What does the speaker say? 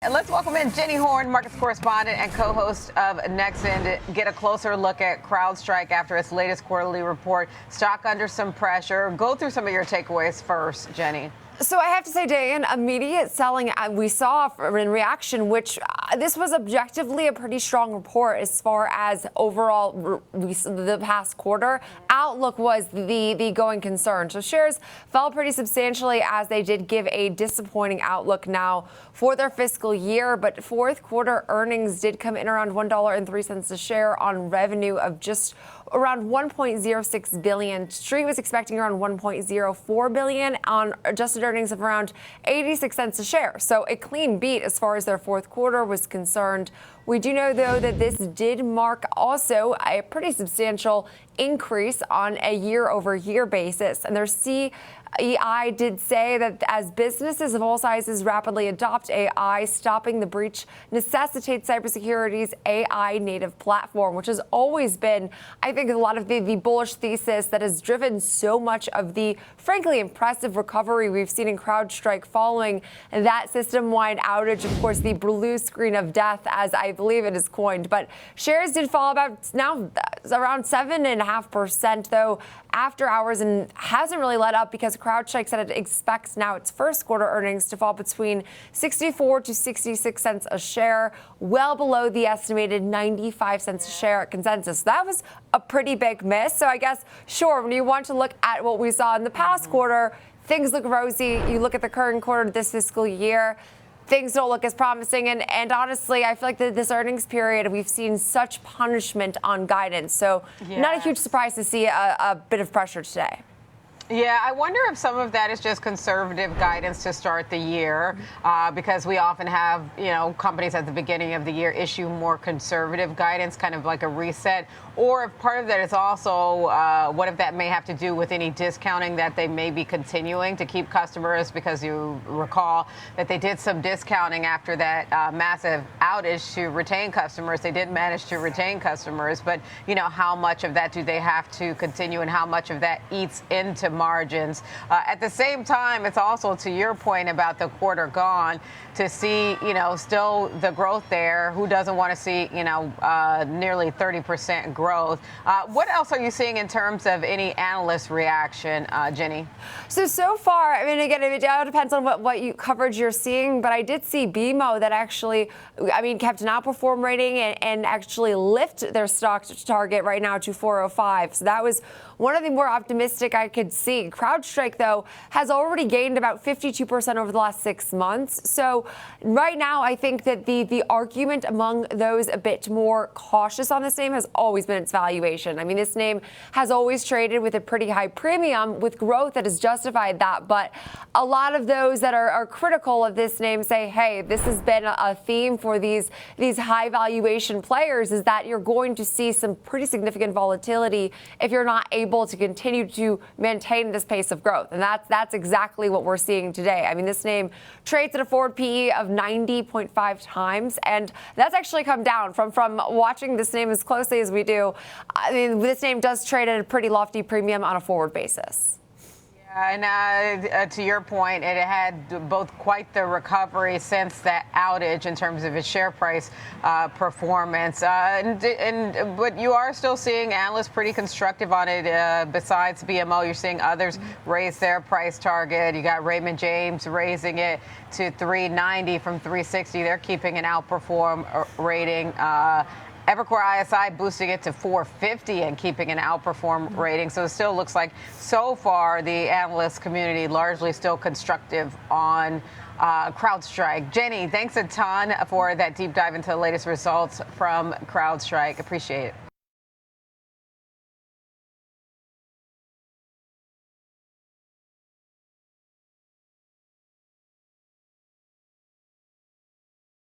And let's welcome in Jenny Horne, markets correspondent and co-host of Nexon, to get a closer look at Crowdstrike after its latest quarterly report. Stock under some pressure. Go through some of your takeaways first, Jenny. So I have to say, Diane, immediate selling we saw in reaction, which this was objectively a pretty strong report as far as overall the past quarter. Outlook was the going concern. So shares fell pretty substantially as they did give a disappointing outlook now for their fiscal year. But fourth quarter earnings did come in around $1.03 a share on revenue of just around $1.06 billion. Street was expecting around $1.04 billion on adjusted earnings of around 86 cents a share. So a clean beat as far as their fourth quarter was concerned. We do know, though, that this did mark also a pretty substantial increase on a year-over-year basis. And their CEI did say that as businesses of all sizes rapidly adopt AI, stopping the breach necessitates cybersecurity's AI native platform, which has always been, I think, a lot of the bullish thesis that has driven so much of the, frankly, impressive recovery we've seen in Crowdstrike following that system-wide outage. Of course, the blue screen of death, as I believe it is coined. But shares did fall about now around 7.5%, though, after hours, and hasn't really let up because Crowdstrike said it expects now its first quarter earnings to fall between 64 to 66 cents a share, well below the estimated 95 cents a share at consensus. That was a pretty big miss. So I guess, sure, when you want to look at what we saw in the past quarter, things look rosy. You look at the current quarter this fiscal year, things don't look as promising. And honestly, I feel like this earnings period, we've seen such punishment on guidance. So not a huge surprise to see a bit of pressure today. Yeah, I wonder if some of that is just conservative guidance to start the year, because we often have, companies at the beginning of the year issue more conservative guidance, kind of like a reset. Or if part of that is also, what if that may have to do with any discounting that they may be continuing to keep customers, because you recall that they did some discounting after that massive outage to retain customers. They did manage to retain customers, but, how much of that do they have to continue and how much of that eats into margins? At the same time, it's also, to your point about the quarter gone, to see, still the growth there. Who doesn't want to see, nearly 30% growth? What else are you seeing in terms of any analyst reaction, Jenny? So far, I mean, again, it depends on what coverage you're seeing, but I did see BMO that actually, kept an outperform rating and actually lift their stock target right now to 405. So that was one of the more optimistic I could see. Crowdstrike, though, has already gained about 52% over the last 6 months. So right now, I think that the argument among those a bit more cautious on this name has always been its valuation. I mean, this name has always traded with a pretty high premium with growth that has justified that. But a lot of those that are critical of this name say, hey, this has been a theme for these high valuation players, is that you're going to see some pretty significant volatility if you're not able to continue to maintain this pace of growth. And that's exactly what we're seeing today. I mean, this name trades at a forward PE of 90.5 times, and that's actually come down from watching this name as closely as we do. I mean, this name does trade at a pretty lofty premium on a forward basis. And to your point, it had both quite the recovery since that outage in terms of its share price performance. But you are still seeing analysts pretty constructive on it. Besides BMO, you're seeing others raise their price target. You got Raymond James raising it to 390 from 360. They're keeping an outperform rating. Evercore ISI boosting it to 450 and keeping an outperform rating. So it still looks like, so far, the analyst community largely still constructive on Crowdstrike. Jenny, thanks a ton for that deep dive into the latest results from Crowdstrike. Appreciate it.